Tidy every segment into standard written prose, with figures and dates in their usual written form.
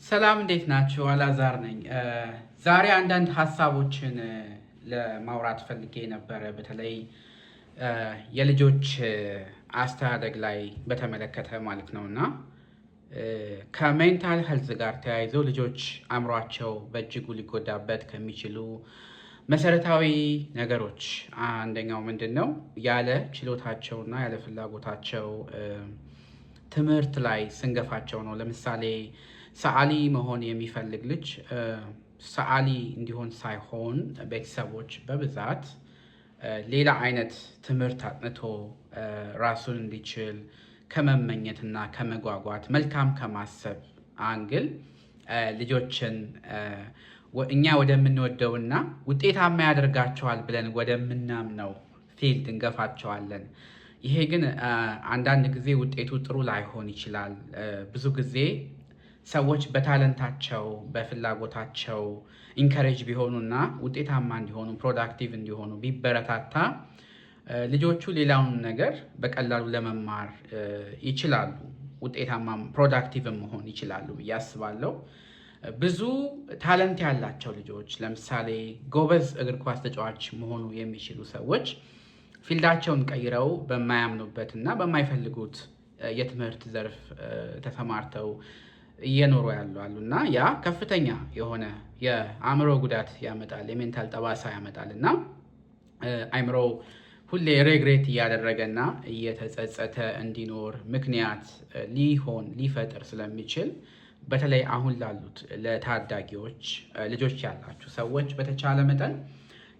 ሰላም እንዴት ናችሁ? አላዛር ነኝ። ዛሬ አንዳንድ ሀሳቦችን ለማውራት ፈልጌ ነበረ። በተለይ የልጆች አስተዳደግ ላይ በተመለከተ ማለት ነው እና ከሜንታል ሄልዝ ጋር ተያይዘው ልጆች አእምሯቸው በእጅጉ ሊጎዳበት ከሚችሉ መሰረታዊ ነገሮች አንደኛው ምንድን ነው? ያለ ችሎታቸውና ያለ ፍላጎታቸው ትምህርት ላይ ስንገፋቸው ነው። ለምሳሌ ሰዓሊ መሆን የሚፈልግ ልጅ ሰዓሊ እንዲሆን ሳይሆን ቤተሰቦች በብዛት ሌላ አይነት ትምህርት አጥንቶ ራሱን እንዲችል ከመመኘትና ከመጓጓት መልካም ከማሰብ አንግል ልጆችን እኛ ወደምንወደውና ውጤታማ ያደርጋቸዋል ብለን ወደምናምነው ፊልድ እንገፋቸዋለን። ይሄ ግን አንዳንድ ጊዜ ውጤቱ ጥሩ ላይሆን ይችላል። ብዙ ጊዜ ሰዎች በታለንታቸው በፍላጎታቸው ኢንከሬጅ ቢሆኑና ውጤታማ እንዲሆኑ ፕሮዳክቲቭ እንዲሆኑ ቢበረታታ ልጆቹ ሌላውን ነገር በቀላሉ ለመማር ይችላሉ፣ ውጤታማ ፕሮዳክቲቭ መሆን ይችላሉ ብዬ አስባለሁ። ብዙ ታለንት ያላቸው ልጆች ለምሳሌ ጎበዝ እግር ኳስ ተጫዋች መሆኑ የሚችሉ ሰዎች ፊልዳቸውን ቀይረው በማያምኑበት እና በማይፈልጉት የትምህርት ዘርፍ ተሰማርተው እየኖሩ ያሉ እና ያ ከፍተኛ የሆነ የአእምሮ ጉዳት ያመጣል፣ የሜንታል ጠባሳ ያመጣል እና አእምሮ ሁሌ ሬግሬት እያደረገና እየተጸጸተ እንዲኖር ምክንያት ሊፈጥር ስለሚችል በተለይ አሁን ላሉት ለታዳጊዎች ልጆች ያላችሁ ሰዎች በተቻለ መጠን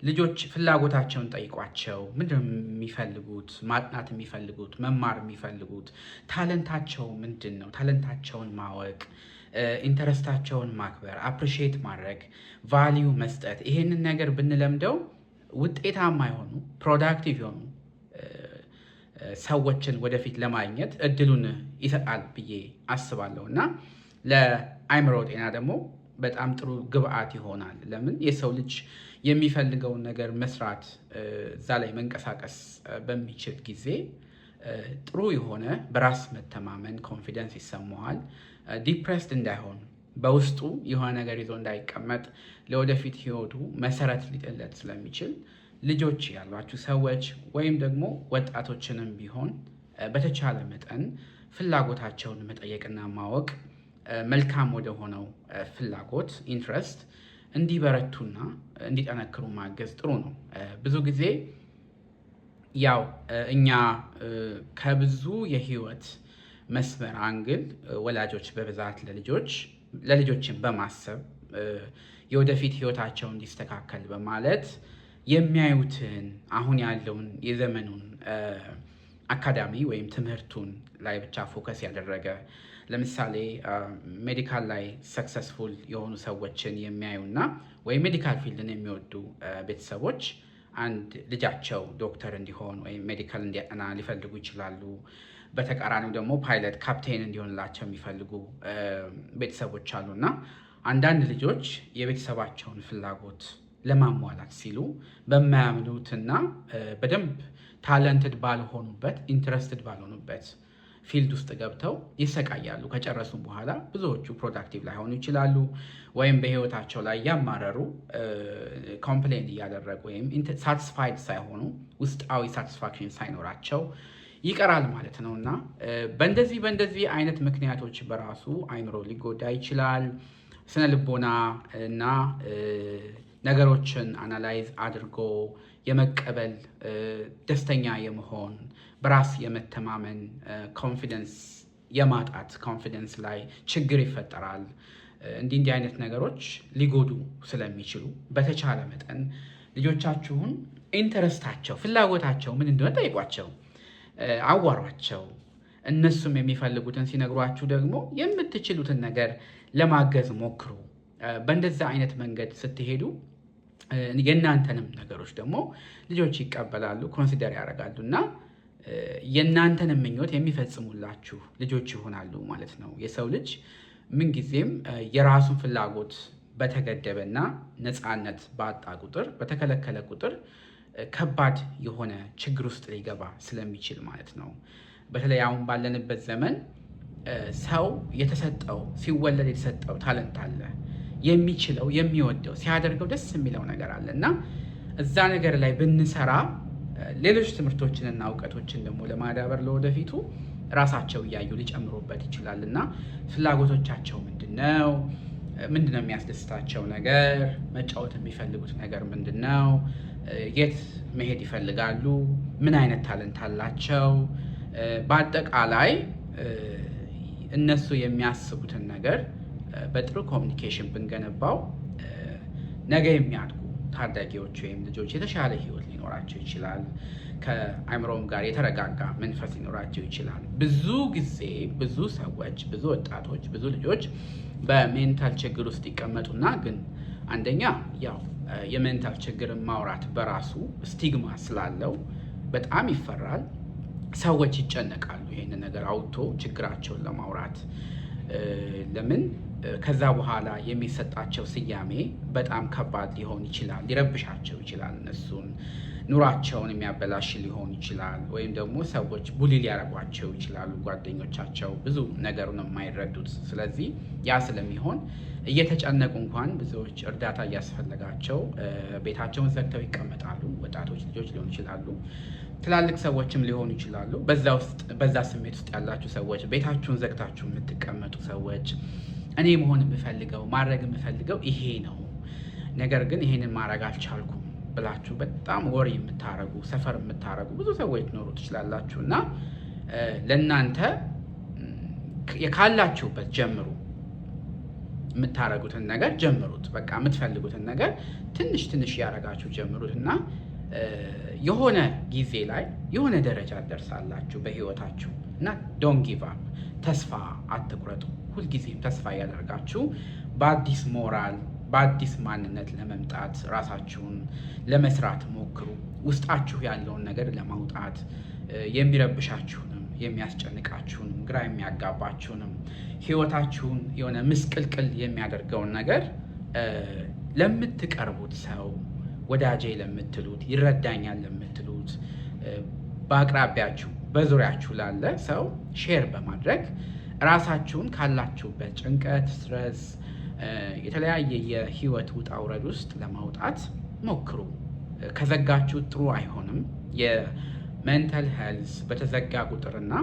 ልጆች ፍላጎታቸውን ጠይቋቸው። ምንድን ነው የሚፈልጉት? ማጥናት የሚፈልጉት፣ መማር የሚፈልጉት ታለንታቸው ምንድን ነው? ታለንታቸውን ማወቅ፣ ኢንተረስታቸውን ማክበር፣ አፕሪሺየት ማድረግ፣ ቫሊዩ መስጠት። ይሄንን ነገር ብንለምደው ውጤታማ የሆኑ ፕሮዳክቲቭ የሆኑ ሰዎችን ወደፊት ለማግኘት እድሉን ይሰጣል ብዬ አስባለሁ እና ለአእምሮ ጤና ደግሞ በጣም ጥሩ ግብአት ይሆናል። ለምን የሰው ልጅ የሚፈልገውን ነገር መስራት እዛ ላይ መንቀሳቀስ በሚችል ጊዜ ጥሩ የሆነ በራስ መተማመን ኮንፊደንስ ይሰማዋል። ዲፕሬስድ እንዳይሆን በውስጡ የሆነ ነገር ይዞ እንዳይቀመጥ ለወደፊት ህይወቱ መሰረት ሊጥለት ስለሚችል ልጆች ያሏችሁ ሰዎች ወይም ደግሞ ወጣቶችንም ቢሆን በተቻለ መጠን ፍላጎታቸውን መጠየቅና ማወቅ መልካም ወደ ሆነው ፍላጎት ኢንትረስት እንዲበረቱና እንዲጠነክሩ ማገዝ ጥሩ ነው። ብዙ ጊዜ ያው እኛ ከብዙ የህይወት መስመር አንግል ወላጆች በብዛት ለልጆችን በማሰብ የወደፊት ህይወታቸው እንዲስተካከል በማለት የሚያዩትን አሁን ያለውን የዘመኑን አካዳሚ ወይም ትምህርቱን ላይ ብቻ ፎከስ ያደረገ ለምሳሌ ሜዲካል ላይ ሰክሰስፉል የሆኑ ሰዎችን የሚያዩና ወይም ሜዲካል ፊልድን የሚወዱ ቤተሰቦች አንድ ልጃቸው ዶክተር እንዲሆን ወይም ሜዲካል እንዲያጠና ሊፈልጉ ይችላሉ። በተቃራኒው ደግሞ ፓይለት፣ ካፕቴን እንዲሆንላቸው የሚፈልጉ ቤተሰቦች አሉና አንዳንድ ልጆች የቤተሰባቸውን ፍላጎት ለማሟላት ሲሉ በማያምኑትና በደንብ ታለንትድ ባልሆኑበት ኢንትረስትድ ባልሆኑበት ፊልድ ውስጥ ገብተው ይሰቃያሉ። ከጨረሱ በኋላ ብዙዎቹ ፕሮዳክቲቭ ላይሆኑ ይችላሉ፣ ወይም በህይወታቸው ላይ ያማረሩ ኮምፕሌን እያደረጉ ወይም ሳቲስፋይድ ሳይሆኑ ውስጣዊ ሳቲስፋክሽን ሳይኖራቸው ይቀራል ማለት ነው እና በእንደዚህ አይነት ምክንያቶች በራሱ አእምሮ ሊጎዳ ይችላል። ስነ ልቦና እና ነገሮችን አናላይዝ አድርጎ የመቀበል ደስተኛ የመሆን በራስ የመተማመን ኮንፊደንስ የማጣት ኮንፊደንስ ላይ ችግር ይፈጠራል። እንዲህ አይነት ነገሮች ሊጎዱ ስለሚችሉ በተቻለ መጠን ልጆቻችሁን ኢንተረስታቸው ፍላጎታቸው ምን እንደሆነ ጠይቋቸው፣ አዋሯቸው። እነሱም የሚፈልጉትን ሲነግሯችሁ ደግሞ የምትችሉትን ነገር ለማገዝ ሞክሩ። በእንደዛ አይነት መንገድ ስትሄዱ የእናንተንም ነገሮች ደግሞ ልጆች ይቀበላሉ፣ ኮንሲደር ያደርጋሉ እና የእናንተንም ምኞት የሚፈጽሙላችሁ ልጆች ይሆናሉ ማለት ነው። የሰው ልጅ ምንጊዜም የራሱን ፍላጎት በተገደበና ነፃነት ባጣ ቁጥር በተከለከለ ቁጥር ከባድ የሆነ ችግር ውስጥ ሊገባ ስለሚችል ማለት ነው። በተለይ አሁን ባለንበት ዘመን ሰው የተሰጠው ሲወለድ የተሰጠው ታለንት አለ፣ የሚችለው የሚወደው ሲያደርገው ደስ የሚለው ነገር አለ እና እዛ ነገር ላይ ብንሰራ ሌሎች ትምህርቶችንና እውቀቶችን ደግሞ ለማዳበር ለወደፊቱ ራሳቸው እያዩ ሊጨምሩበት ይችላል እና ፍላጎቶቻቸው ምንድነው የሚያስደስታቸው ነገር፣ መጫወት የሚፈልጉት ነገር ምንድነው፣ የት መሄድ ይፈልጋሉ፣ ምን አይነት ታለንት አላቸው፣ በአጠቃላይ እነሱ የሚያስቡትን ነገር በጥሩ ኮሚኒኬሽን ብንገነባው ነገ የሚያድጉ ታዳጊዎች ወይም ልጆች የተሻለ ህይወት ሊኖራቸው ይችላል። ከአእምሮም ጋር የተረጋጋ መንፈስ ሊኖራቸው ይችላል። ብዙ ጊዜ ብዙ ሰዎች፣ ብዙ ወጣቶች፣ ብዙ ልጆች በሜንታል ችግር ውስጥ ይቀመጡና ግን አንደኛ ያው የሜንታል ችግርን ማውራት በራሱ ስቲግማ ስላለው በጣም ይፈራል። ሰዎች ይጨነቃሉ ይሄንን ነገር አውጥቶ ችግራቸውን ለማውራት። ለምን ከዛ በኋላ የሚሰጣቸው ስያሜ በጣም ከባድ ሊሆን ይችላል፣ ሊረብሻቸው ይችላል፣ እነሱን ኑሯቸውን የሚያበላሽ ሊሆን ይችላል። ወይም ደግሞ ሰዎች ቡሊ ሊያረጓቸው ይችላሉ፣ ጓደኞቻቸው ብዙ ነገሩን የማይረዱት። ስለዚህ ያ ስለሚሆን እየተጨነቁ እንኳን ብዙዎች እርዳታ እያስፈለጋቸው ቤታቸውን ዘግተው ይቀመጣሉ። ወጣቶች ልጆች ሊሆኑ ይችላሉ፣ ትላልቅ ሰዎችም ሊሆኑ ይችላሉ። በዛ ስሜት ውስጥ ያላችሁ ሰዎች፣ ቤታችሁን ዘግታችሁ የምትቀመጡ ሰዎች፣ እኔ መሆን የምፈልገው ማድረግ የምፈልገው ይሄ ነው፣ ነገር ግን ይሄንን ማድረግ አልቻልኩም ብላችሁ በጣም ወሬ የምታረጉ ሰፈር የምታረጉ ብዙ ሰዎች ሊኖሩ ትችላላችሁ እና ለእናንተ ካላችሁበት ጀምሩ። የምታረጉትን ነገር ጀምሩት። በቃ የምትፈልጉትን ነገር ትንሽ ትንሽ ያረጋችሁ ጀምሩት እና የሆነ ጊዜ ላይ የሆነ ደረጃ ትደርሳላችሁ በህይወታችሁ እና ዶንት ጊቭ አፕ፣ ተስፋ አትቁረጡ። ሁልጊዜም ተስፋ እያደረጋችሁ በአዲስ ሞራል በአዲስ ማንነት ለመምጣት ራሳችሁን ለመስራት ሞክሩ። ውስጣችሁ ያለውን ነገር ለማውጣት የሚረብሻችሁንም የሚያስጨንቃችሁንም ግራ የሚያጋባችሁንም ህይወታችሁን የሆነ ምስቅልቅል የሚያደርገውን ነገር ለምትቀርቡት ሰው፣ ወዳጄ ለምትሉት፣ ይረዳኛል ለምትሉት፣ በአቅራቢያችሁ በዙሪያችሁ ላለ ሰው ሼር በማድረግ ራሳችሁን ካላችሁበት ጭንቀት፣ ስትረስ፣ የተለያየ የህይወት ውጣ ውረድ ውስጥ ለማውጣት ሞክሩ። ከዘጋችሁ ጥሩ አይሆንም። የሜንታል ሄልዝ በተዘጋ ቁጥርና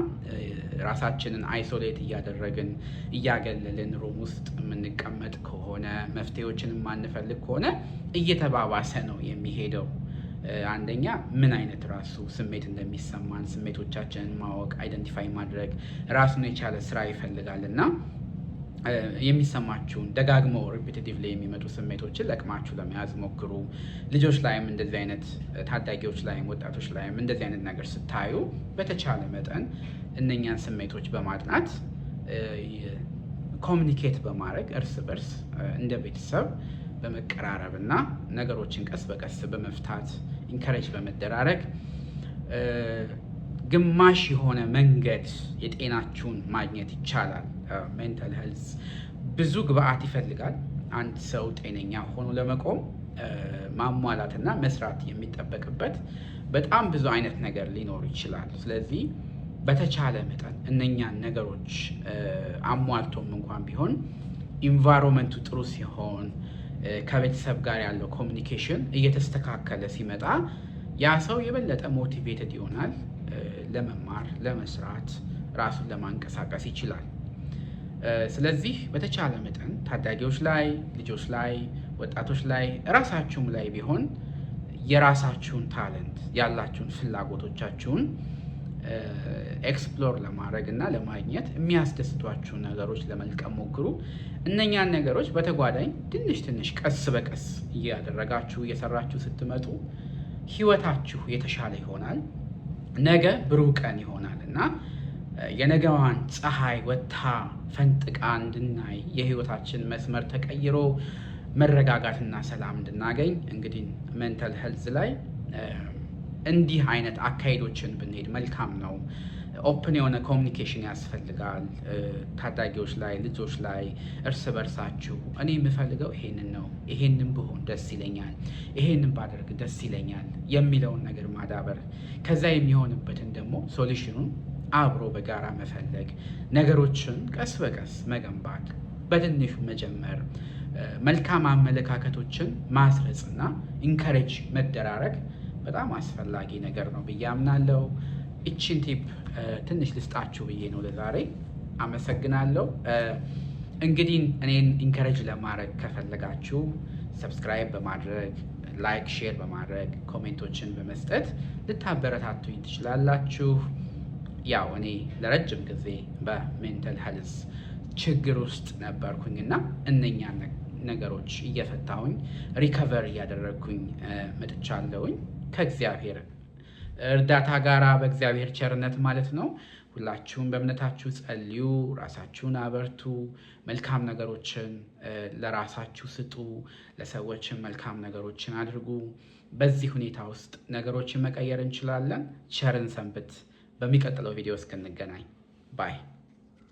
ራሳችንን አይሶሌት እያደረግን እያገለልን ሩም ውስጥ የምንቀመጥ ከሆነ መፍትሄዎችን የማንፈልግ ከሆነ እየተባባሰ ነው የሚሄደው። አንደኛ ምን አይነት ራሱ ስሜት እንደሚሰማን ስሜቶቻችንን ማወቅ አይደንቲፋይ ማድረግ ራሱን የቻለ ስራ ይፈልጋል እና የሚሰማችሁን ደጋግመው ሪፒቲቲቭሊ የሚመጡ ስሜቶችን ለቅማችሁ ለመያዝ ሞክሩ። ልጆች ላይም እንደዚህ አይነት ታዳጊዎች ላይም ወጣቶች ላይም እንደዚህ አይነት ነገር ስታዩ በተቻለ መጠን እነኛን ስሜቶች በማጥናት ኮሚኒኬት በማድረግ እርስ በርስ እንደ ቤተሰብ በመቀራረብ እና ነገሮችን ቀስ በቀስ በመፍታት ኢንከሬጅ በመደራረግ ግማሽ የሆነ መንገድ የጤናችሁን ማግኘት ይቻላል። ሜንታል ሄልዝ ብዙ ግብአት ይፈልጋል። አንድ ሰው ጤነኛ ሆኖ ለመቆም ማሟላትና መስራት የሚጠበቅበት በጣም ብዙ አይነት ነገር ሊኖር ይችላል። ስለዚህ በተቻለ መጠን እነኛን ነገሮች አሟልቶም እንኳን ቢሆን ኢንቫይሮንመንቱ ጥሩ ሲሆን ከቤተሰብ ጋር ያለው ኮሚኒኬሽን እየተስተካከለ ሲመጣ ያ ሰው የበለጠ ሞቲቬትድ ይሆናል። ለመማር፣ ለመስራት፣ ራሱን ለማንቀሳቀስ ይችላል። ስለዚህ በተቻለ መጠን ታዳጊዎች ላይ፣ ልጆች ላይ፣ ወጣቶች ላይ፣ ራሳችሁም ላይ ቢሆን የራሳችሁን ታለንት ያላችሁን ፍላጎቶቻችሁን ኤክስፕሎር ለማድረግ እና ለማግኘት የሚያስደስቷችሁን ነገሮች ለመልቀም ሞክሩ። እነኛን ነገሮች በተጓዳኝ ትንሽ ትንሽ ቀስ በቀስ እያደረጋችሁ እየሰራችሁ ስትመጡ ህይወታችሁ የተሻለ ይሆናል። ነገ ብሩህ ቀን ይሆናል እና የነገዋን ፀሐይ ወጥታ ፈንጥቃ እንድናይ የህይወታችን መስመር ተቀይሮ መረጋጋትና ሰላም እንድናገኝ እንግዲህ ሜንታል ሄልዝ ላይ እንዲህ አይነት አካሄዶችን ብንሄድ መልካም ነው። ኦፕን የሆነ ኮሚኒኬሽን ያስፈልጋል። ታዳጊዎች ላይ፣ ልጆች ላይ እርስ በርሳችሁ እኔ የምፈልገው ይሄንን ነው፣ ይሄንን ብሆን ደስ ይለኛል፣ ይሄንን ባደርግ ደስ ይለኛል የሚለውን ነገር ማዳበር፣ ከዛ የሚሆንበትን ደግሞ ሶሉሽኑን አብሮ በጋራ መፈለግ፣ ነገሮችን ቀስ በቀስ መገንባት፣ በትንሹ መጀመር፣ መልካም አመለካከቶችን ማስረጽና ኢንከሬጅ መደራረግ በጣም አስፈላጊ ነገር ነው ብዬ አምናለሁ። እቺን ቲፕ ትንሽ ልስጣችሁ ብዬ ነው ለዛሬ። አመሰግናለሁ። እንግዲህ እኔን ኢንከሬጅ ለማድረግ ከፈለጋችሁ ሰብስክራይብ በማድረግ ላይክ፣ ሼር በማድረግ ኮሜንቶችን በመስጠት ልታበረታቱኝ ትችላላችሁ። ያው እኔ ለረጅም ጊዜ በሜንታል ሄልዝ ችግር ውስጥ ነበርኩኝና እነኛን ነገሮች እየፈታሁኝ ሪከቨር እያደረግኩኝ መጥቻለሁኝ ከእግዚአብሔር እርዳታ ጋራ፣ በእግዚአብሔር ቸርነት ማለት ነው። ሁላችሁም በእምነታችሁ ጸልዩ፣ ራሳችሁን አበርቱ፣ መልካም ነገሮችን ለራሳችሁ ስጡ፣ ለሰዎችን መልካም ነገሮችን አድርጉ። በዚህ ሁኔታ ውስጥ ነገሮችን መቀየር እንችላለን። ቸርን ሰንብት። በሚቀጥለው ቪዲዮ እስክንገናኝ ባይ